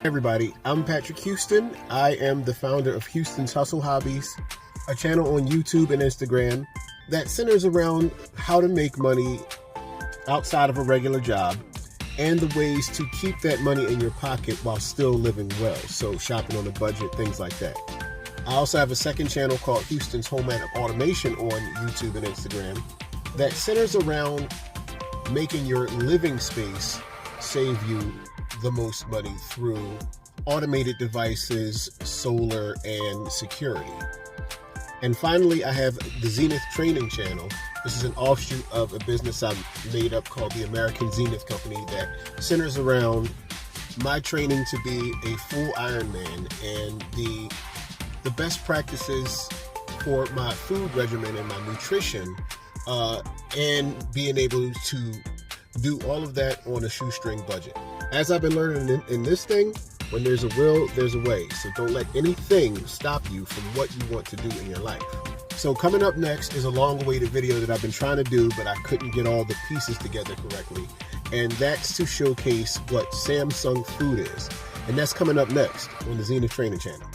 Everybody, I'm Patrick Houston. I am the founder of Houston's Hustle Hobbies, a channel on YouTube and Instagram that centers around how to make money outside of a regular job and the ways to keep that money in your pocket while still living well. So shopping on a budget, things like that. I also have a second channel called Houston's Home Automation on YouTube and Instagram that centers around making your living space save you the most money through automated devices, solar, and security. And finally, I have the Zenith Training Channel. This is an offshoot of a business I've made up called the American Zenith Company that centers around my training to be a full Ironman and the best practices for my food regimen and my nutrition, and being able to do all of that on a shoestring budget. As I've been learning in this thing, when there's a will, there's a way. So don't let anything stop you from what you want to do in your life. So coming up next is a long-awaited video that I've been trying to do, but I couldn't get all the pieces together correctly. And that's to showcase what Samsung food is. And that's coming up next on the Zenith Training Channel.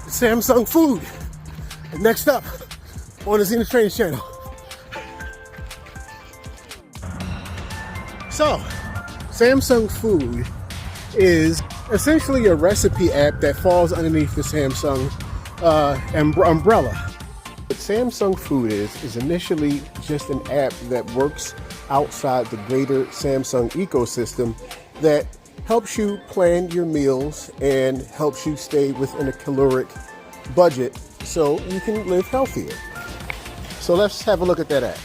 Samsung food. Next up on the Zenith Training Channel. So, Samsung Food is essentially a recipe app that falls underneath the Samsung umbrella. What Samsung Food is initially just an app that works outside the greater Samsung ecosystem that helps you plan your meals and helps you stay within a caloric budget so you can live healthier. So let's have a look at that app.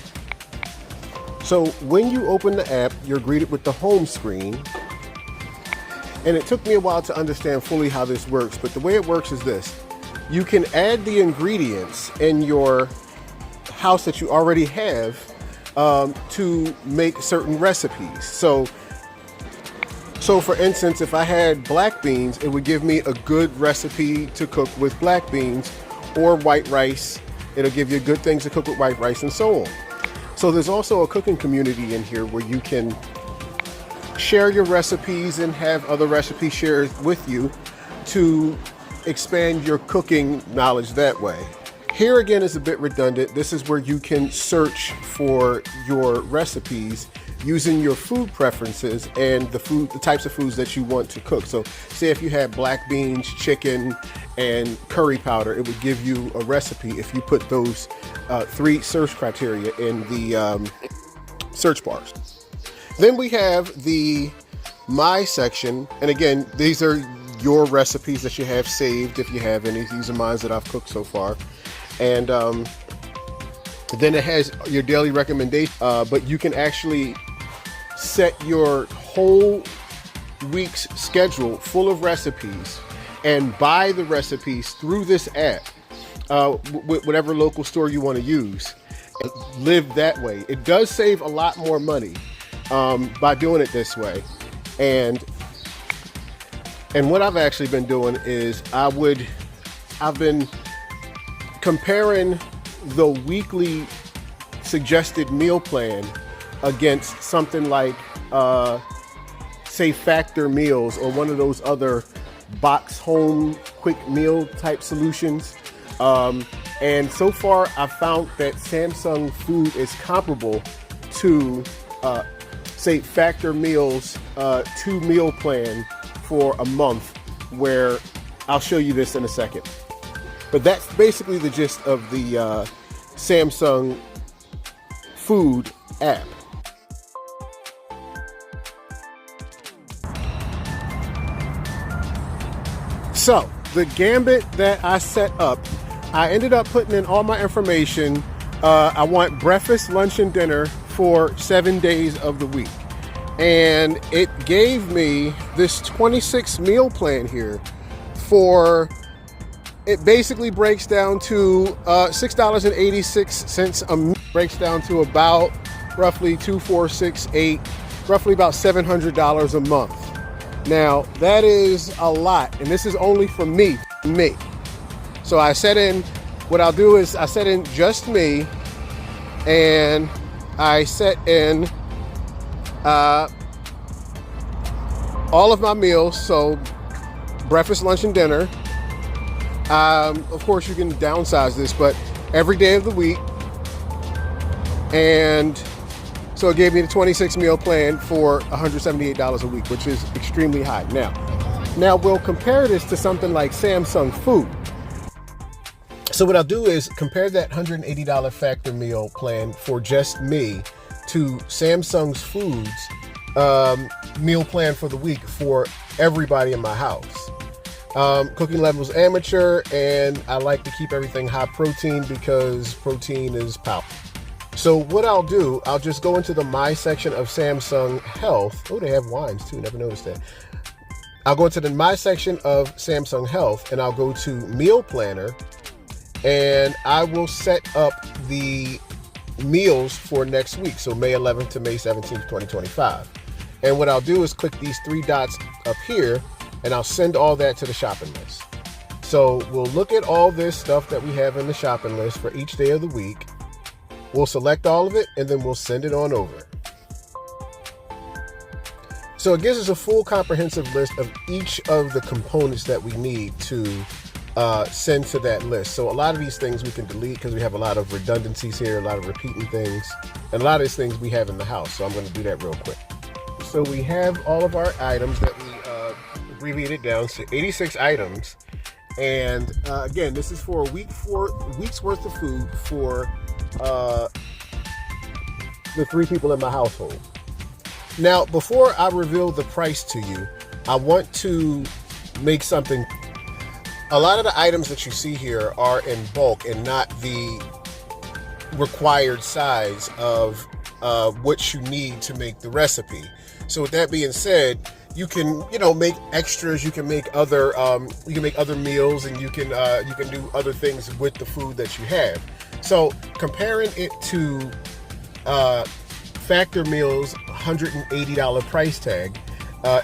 So when you open the app, you're greeted with the home screen. And it took me a while to understand fully how this works, but the way it works is this. You can add the ingredients in your house that you already have to make certain recipes. So for instance, if I had black beans, it would give me a good recipe to cook with black beans, or white rice. It'll give you good things to cook with white rice, and so on. So there's also a cooking community in here where you can share your recipes and have other recipes shared with you to expand your cooking knowledge that way. Here again is a bit redundant. This is where you can search for your recipes using your food preferences and the types of foods that you want to cook. So say if you had black beans, chicken, and curry powder, it would give you a recipe if you put those 3 search criteria in the search bars. Then we have the My section, and again, these are your recipes that you have saved if you have any. These are mine that I've cooked so far. And then it has your daily recommendation, but you can actually set your whole week's schedule full of recipes and buy the recipes through this app, whatever local store you want to use. Live that way. It does save a lot more money by doing it this way. And what I've actually been doing is I've been comparing the weekly suggested meal plan against something like, say, Factor Meals or one of those other box home quick meal type solutions. And so far, I've found that Samsung Food is comparable to, say, Factor Meals 2 meal plan for a month, where I'll show you this in a second. But that's basically the gist of the Samsung Food app. So the gambit that I set up, I ended up putting in all my information. I want breakfast, lunch, and dinner for 7 days of the week. And it gave me this 26 meal plan here for it basically breaks down to $6.86 a meal. Breaks down to about roughly 2, 4, 6, 8, roughly about $700 a month. Now that is a lot, and this is only for me. So I set in, what I'll do is I set in just me, and I set in all of my meals, so breakfast, lunch, and dinner. Of course, you can downsize this, but every day of the week. And so it gave me the 26 meal plan for $178 a week, which is extremely high. Now we'll compare this to something like Samsung Food. So what I'll do is compare that $180 factor meal plan for just me to Samsung's Foods meal plan for the week for everybody in my house. Cooking level's amateur, and I like to keep everything high protein because protein is power. So what I'll do, I'll just go into the My section of Samsung Health. Oh, they have wines too, never noticed that. I'll go into the My section of Samsung Health, and I'll go to Meal Planner, and I will set up the meals for next week, so May 11th to May 17th, 2025. And what I'll do is click these 3 dots up here, and I'll send all that to the shopping list. So we'll look at all this stuff that we have in the shopping list for each day of the week. We'll select all of it, and then we'll send it on over. So it gives us a full comprehensive list of each of the components that we need to send to that list. So a lot of these things we can delete because we have a lot of redundancies here, a lot of repeating things, and a lot of these things we have in the house. So I'm going to do that real quick. So we have all of our items that we abbreviated down to 86 items. And again, this is for a week's worth of food for the 3 people in my household. Now, before I reveal the price to you, I want to make something. A lot of the items that you see here are in bulk and not the required size of what you need to make the recipe. So with that being said, you can, make extras. You can make other meals, and you can do other things with the food that you have. So comparing it to Factor Meals $180 price tag,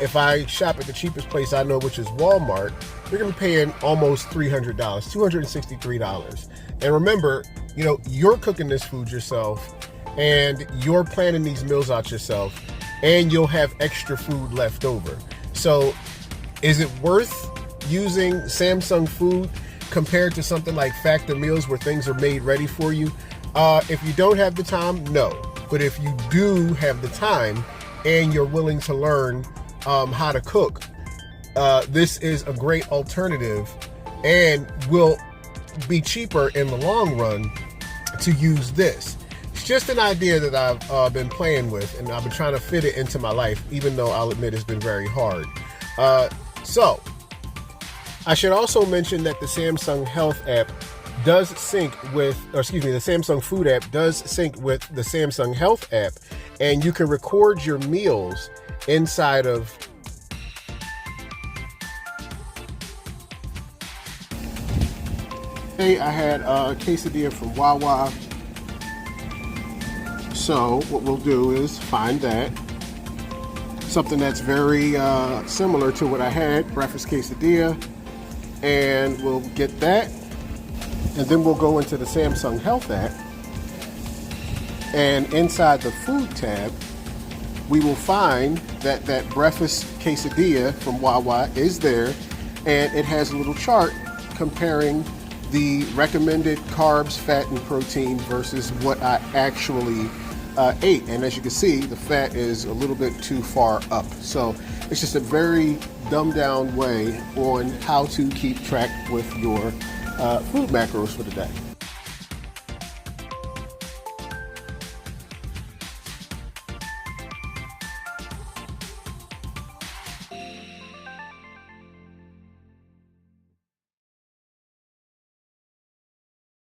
if I shop at the cheapest place I know, which is Walmart, you're going to be paying almost $300, $263. And remember, you're cooking this food yourself, and you're planning these meals out yourself, and you'll have extra food left over. So is it worth using Samsung Food compared to something like Factor Meals where things are made ready for you? If you don't have the time, no. But if you do have the time and you're willing to learn how to cook, this is a great alternative and will be cheaper in the long run to use this. It's just an idea that I've been playing with, and I've been trying to fit it into my life, even though I'll admit it's been very hard. So I should also mention that the Samsung Health app does sync with, the Samsung Food app does sync with the Samsung Health app, and you can record your meals inside of Hey, I had a quesadilla from Wawa. So what we'll do is find that. Something that's very similar to what I had, breakfast quesadilla. And we'll get that. And then we'll go into the Samsung Health app. And inside the food tab, we will find that breakfast quesadilla from Wawa is there. And it has a little chart comparing the recommended carbs, fat, and protein versus what I actually ate. And as you can see, the fat is a little bit too far up. So it's just a very dumbed down way on how to keep track with your food macros for the day.